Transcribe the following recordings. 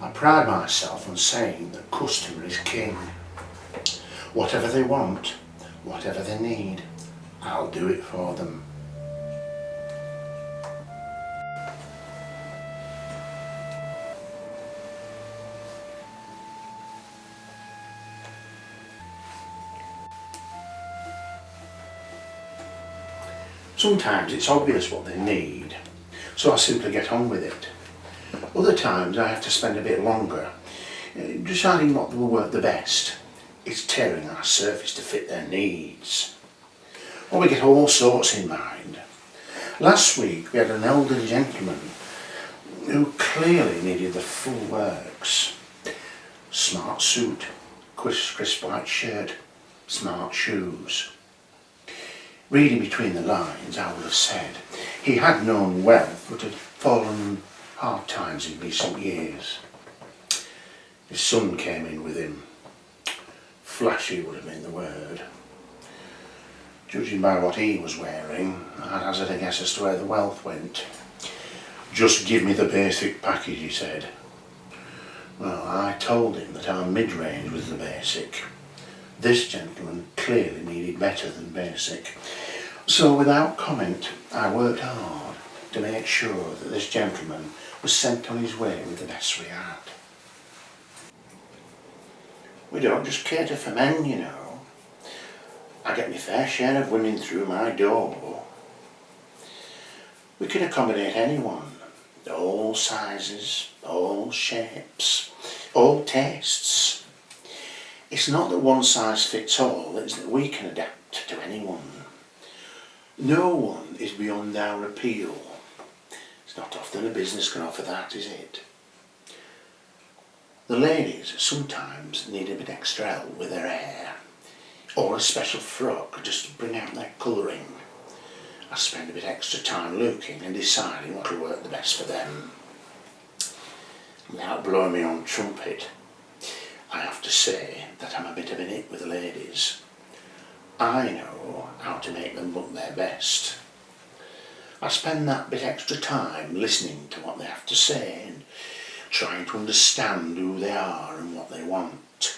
I pride myself on saying that customer is king. Whatever they want, whatever they need, I'll do it for them. Sometimes it's obvious what they need, so I simply get on with it. Other times I have to spend a bit longer, deciding what will work the best. It's tailoring our service to fit their needs. Well, we get all sorts in mind. Last week we had an elderly gentleman who clearly needed the full works. Smart suit, crisp white shirt, smart shoes. Reading between the lines, I would have said he had known wealth but had fallen on hard times in recent years. His son came in with him. Flashy would have been the word. Judging by what he was wearing, I'd hazard a guess as to where the wealth went. Just give me the basic package, he said. Well, I told him that our mid-range was the basic. This gentleman clearly needed better than basic. So without comment, I worked hard to make sure that this gentleman was sent on his way with the best we had. We don't just cater for men, you know. I get my fair share of women through my door. We can accommodate anyone, all sizes, all shapes, all tastes. It's not that one size fits all, it's that we can adapt to anyone. No one is beyond our appeal. It's not often a business can offer that, is it? The ladies sometimes need a bit extra help with their hair, or a special frock just to bring out their colouring. I spend a bit extra time looking and deciding what will work the best for them. Without blowing my own trumpet, I have to say that I'm a bit of an it with the ladies. I know how to make them look their best. I spend that bit extra time listening to what they have to say and trying to understand who they are and what they want.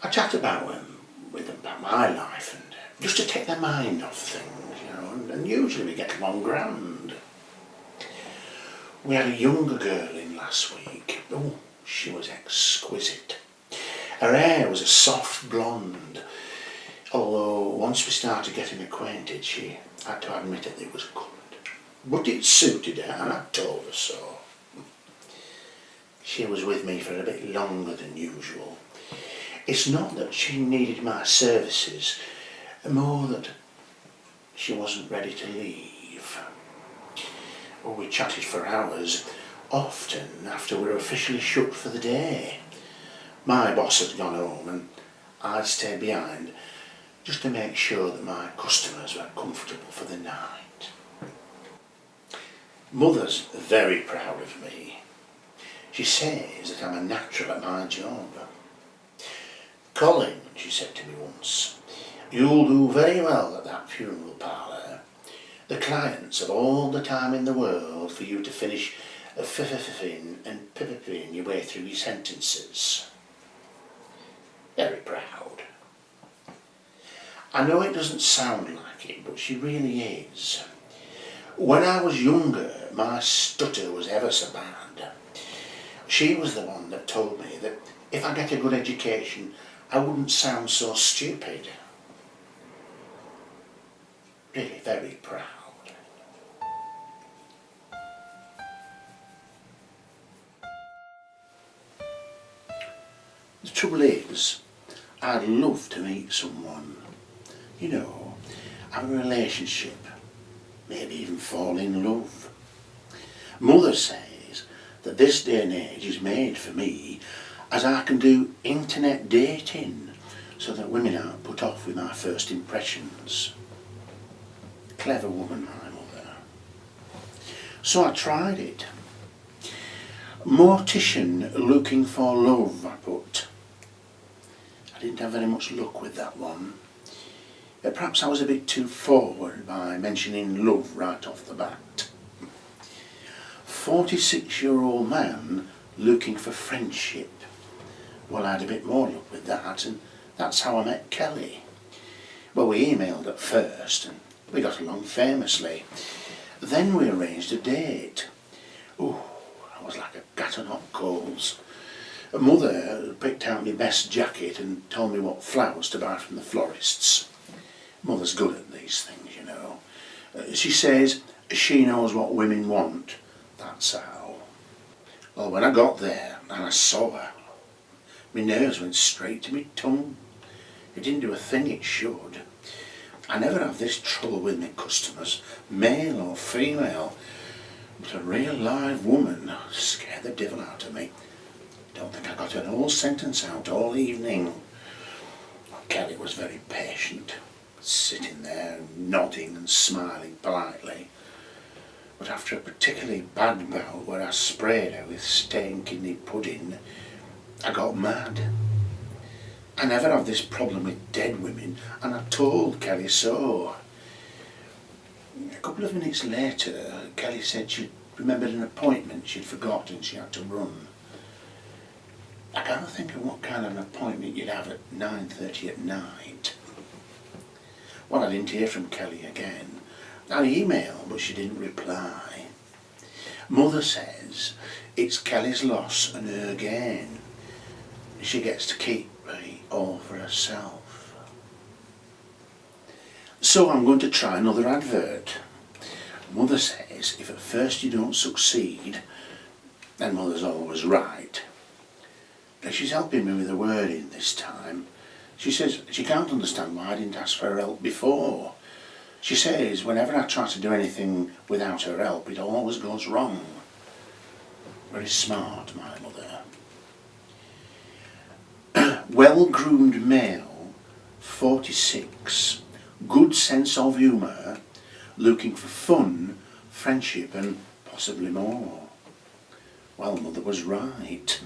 I chat with them about my life and just to take their mind off things, you know, and usually we get along grand. We had a younger girl in last week. Oh, she was exquisite. Her hair was a soft blonde, although once we started getting acquainted she had to admit that it was coloured. But it suited her and I told her so. She was with me for a bit longer than usual. It's not that she needed my services, more that she wasn't ready to leave. Oh, we chatted for hours, often after we were officially shut for the day. My boss had gone home and I'd stayed behind just to make sure that my customers were comfortable for the night. Mother's very proud of me. She says that I'm a natural at my job. Colin, she said to me once, you'll do very well at that funeral parlour. The clients have all the time in the world for you to finish f-f-f-ing and p-p-ping your way through your sentences. Very proud. I know it doesn't sound like it, but she really is. When I was younger, my stutter was ever so bad. She was the one that told me that if I get a good education, I wouldn't sound so stupid. Really very proud. The trouble is, I'd love to meet someone, you know, have a relationship, maybe even fall in love. Mother says that this day and age is made for me, as I can do internet dating so that women aren't put off with my first impressions. Clever woman, my mother. So I tried it. Mortician looking for love, I put. I didn't have very much luck with that one. Perhaps I was a bit too forward by mentioning love right off the bat. 46-year-old man looking for friendship. Well, I had a bit more luck with that, and that's how I met Kelly. Well, we emailed at first, and we got along famously. Then we arranged a date. Oh, I was like a cat on hot coals. Mother picked out my best jacket and told me what flowers to buy from the florists. Mother's good at these things, you know. She says she knows what women want. That's how. Well, when I got there and I saw her, my nerves went straight to my tongue. It didn't do a thing it should. I never have this trouble with my customers, male or female, but a real live woman scared the devil out of me. Don't think I got an whole sentence out all evening. Kelly was very patient, sitting there nodding and smiling politely. But after a particularly bad bout where I sprayed her with stain kidney pudding, I got mad. I never have this problem with dead women, and I told Kelly so. A couple of minutes later, Kelly said she'd remembered an appointment she'd forgotten she had to run. I can't think of what kind of an appointment you'd have at 9:30 at night. Well, I didn't hear from Kelly again. I emailed, but she didn't reply. Mother says it's Kelly's loss and her gain. She gets to keep me all for herself. So I'm going to try another advert. Mother says if at first you don't succeed, then Mother's always right. She's helping me with the wording this time. She says she can't understand why I didn't ask for her help before. She says whenever I try to do anything without her help, it always goes wrong. Very smart, my mother. Well-groomed male, 46, good sense of humour, looking for fun, friendship and possibly more. Well, Mother was right.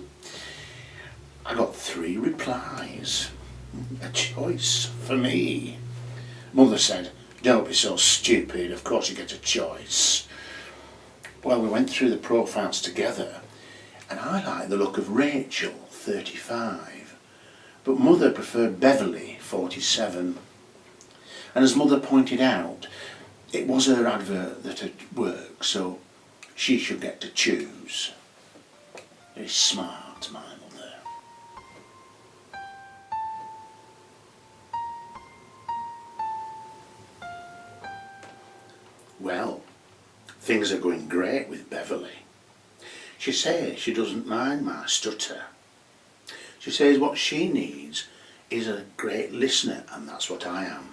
I got 3 replies. A choice for me. Mother said, don't be so stupid, of course you get a choice. Well, we went through the profiles together, and I liked the look of Rachel, 35, but Mother preferred Beverly, 47. And as Mother pointed out, it was her advert that had worked, so she should get to choose. Very smart, my mother. Well, things are going great with Beverly. She says she doesn't mind my stutter. She says what she needs is a great listener, and that's what I am.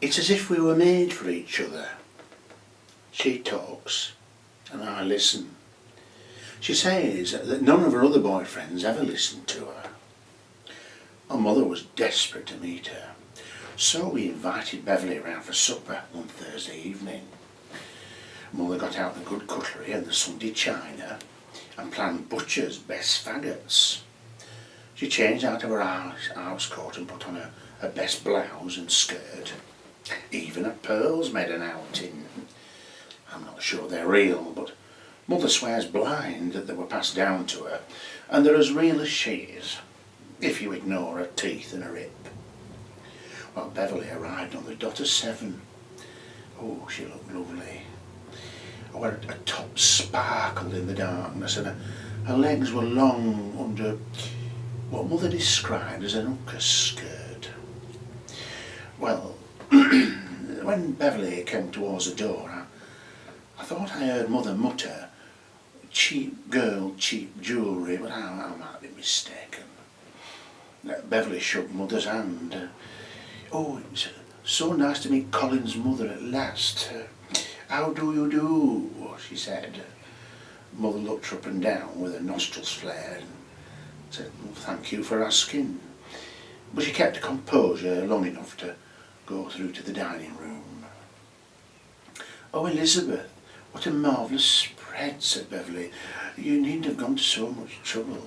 It's as if we were made for each other. She talks and I listen. She says that none of her other boyfriends ever listened to her. Our mother was desperate to meet her, so we invited Beverly around for supper one Thursday evening. Mother got out the good cutlery and the Sunday china and planned butcher's best faggots. She changed out of her house coat and put on her best blouse and skirt. Even her pearls made an outing. I'm not sure they're real, but Mother swears blind that they were passed down to her, and they're as real as she is, if you ignore her teeth and her hip. Well, Beverly arrived on the dot of 7. Oh, she looked lovely. Her top sparkled in the darkness, and her legs were long under what Mother described as an hooker's skirt. Well, when Beverly came towards the door, I thought I heard Mother mutter, cheap girl, cheap jewellery, but I might be mistaken. Beverly shook Mother's hand. Oh, it was so nice to meet Colin's mother at last. How do you do? She said. Mother looked her up and down with her nostrils flared and said, well, thank you for asking. But she kept her composure long enough to go through to the dining room. Oh, Elizabeth, what a marvellous spread, said Beverly. You needn't have gone to so much trouble.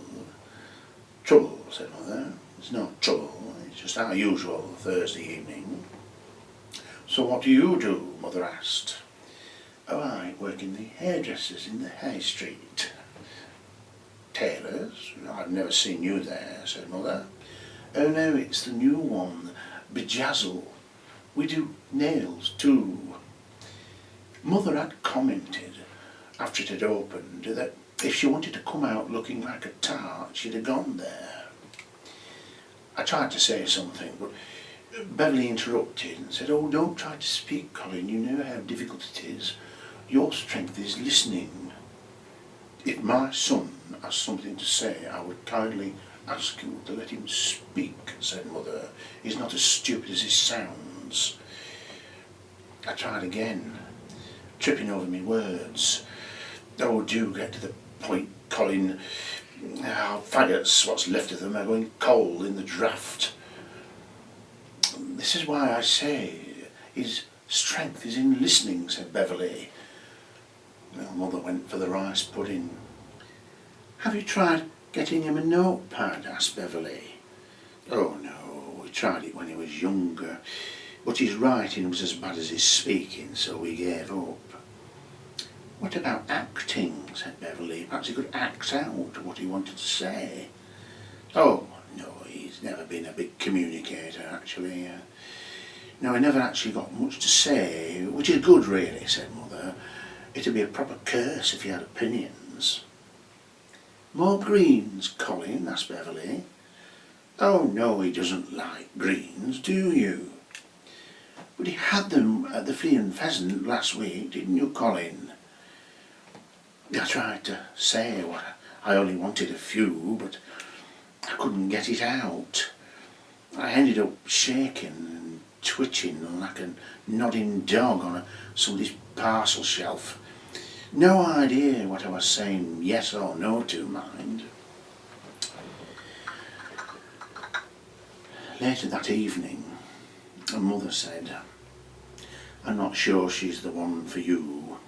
Trouble, said Mother. It's no trouble, it's just our usual Thursday evening. So what do you do? Mother asked. Oh, I work in the hairdressers in the High Street. Tailors? I've never seen you there, said Mother. Oh no, it's the new one, Bejazzle. We do nails too. Mother had commented, after it had opened, that if she wanted to come out looking like a tart, she'd have gone there. I tried to say something, but Beverly interrupted and said, "Oh, don't try to speak, Colin. You know how difficult it is. Your strength is listening. If my son has something to say, I would kindly ask you to let him speak," said Mother. "He's not as stupid as he sounds." I tried again, tripping over my words. "Oh, do get to the point, Colin. Our faggots, what's left of them, are going cold in the draught. This is why I say his strength is in listening," said Beverly. Well, Mother went for the rice pudding. "Have you tried getting him a notepad?" asked Beverly. "Oh no, we tried it when he was younger, but his writing was as bad as his speaking, so we gave up." "What about acting?" said Beverly. "Perhaps he could act out what he wanted to say." "Oh no, he's never been a big communicator, actually. No, he never actually got much to say, which is good really," said Mother. "It'd be a proper curse if he had opinions." "More greens, Colin?" asked Beverly. "Oh no, he doesn't like greens, do you?" "But he had them at the Flea and Pheasant last week, didn't you, Colin?" I tried to say what I only wanted a few, but I couldn't get it out. I ended up shaking and twitching like a nodding dog on somebody's parcel shelf. No idea what I was saying yes or no to, mind. Later that evening, Mother said, "I'm not sure she's the one for you."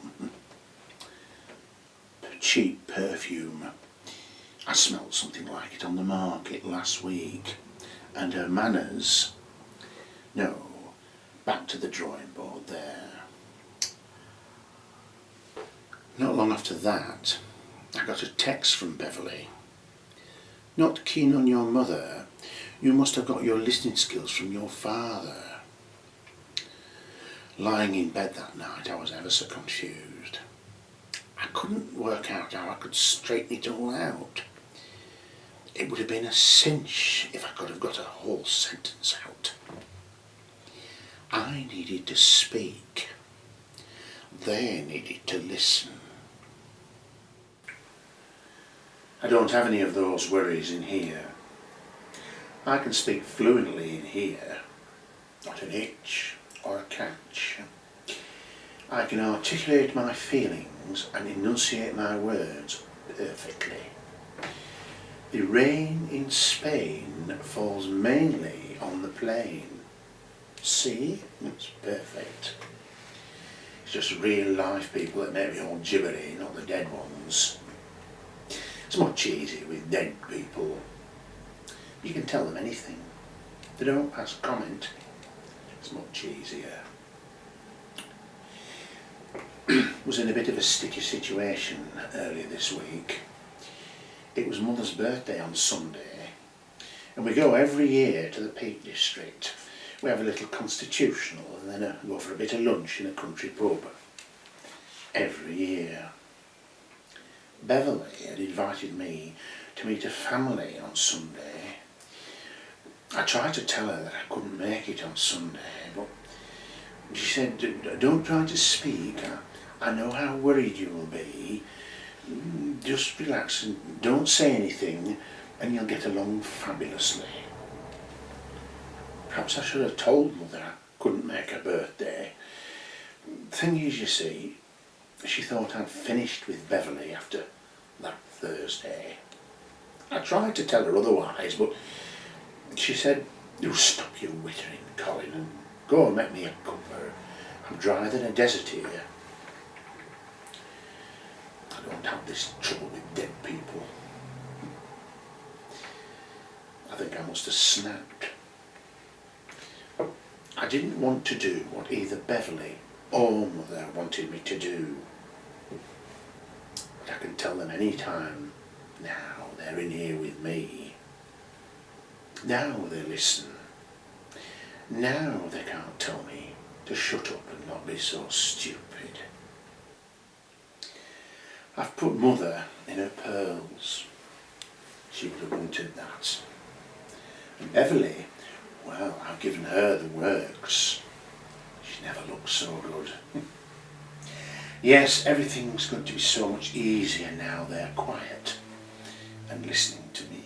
Cheap perfume. I smelt something like it on the market last week. And her manners. No, back to the drawing board there. Not long after that, I got a text from Beverly. "Not keen on your mother? You must have got your listening skills from your father." Lying in bed that night, I was ever so confused. I couldn't work out how I could straighten it all out. It would have been a cinch if I could have got a whole sentence out. I needed to speak. They needed to listen. I don't have any of those worries in here. I can speak fluently in here, not an itch or a catch. I can articulate my feelings and enunciate my words perfectly. The rain in Spain falls mainly on the plain. See? It's perfect. It's just real life people that make me all gibbery, not the dead ones. It's much easier with dead people. You can tell them anything. They don't pass comment. It's much easier. Was in a bit of a sticky situation earlier this week. It was Mother's birthday on Sunday, and we go every year to the Peak District. We have a little constitutional and then go for a bit of lunch in a country pub. Every year. Beverly had invited me to meet a family on Sunday. I tried to tell her that I couldn't make it on Sunday, but she said, "Don't try to speak. I know how worried you will be. Just relax and don't say anything and you'll get along fabulously." Perhaps I should have told Mother I couldn't make her birthday. Thing is, you see, she thought I'd finished with Beverly after that Thursday. I tried to tell her otherwise, but she said, "You stop your wittering, Colin, and go and make me a cuppa. I'm drier than a desert here. I don't have this trouble with dead people." I think I must have snapped. I didn't want to do what either Beverly all Mother wanted me to do. But I can tell them any time now they're in here with me. Now they listen. Now they can't tell me to shut up and not be so stupid. I've put Mother in her pearls. She would have wanted that. And Beverly, well, I've given her the works. She never looked so good. Yes, everything's going to be so much easier now they're quiet and listening to me.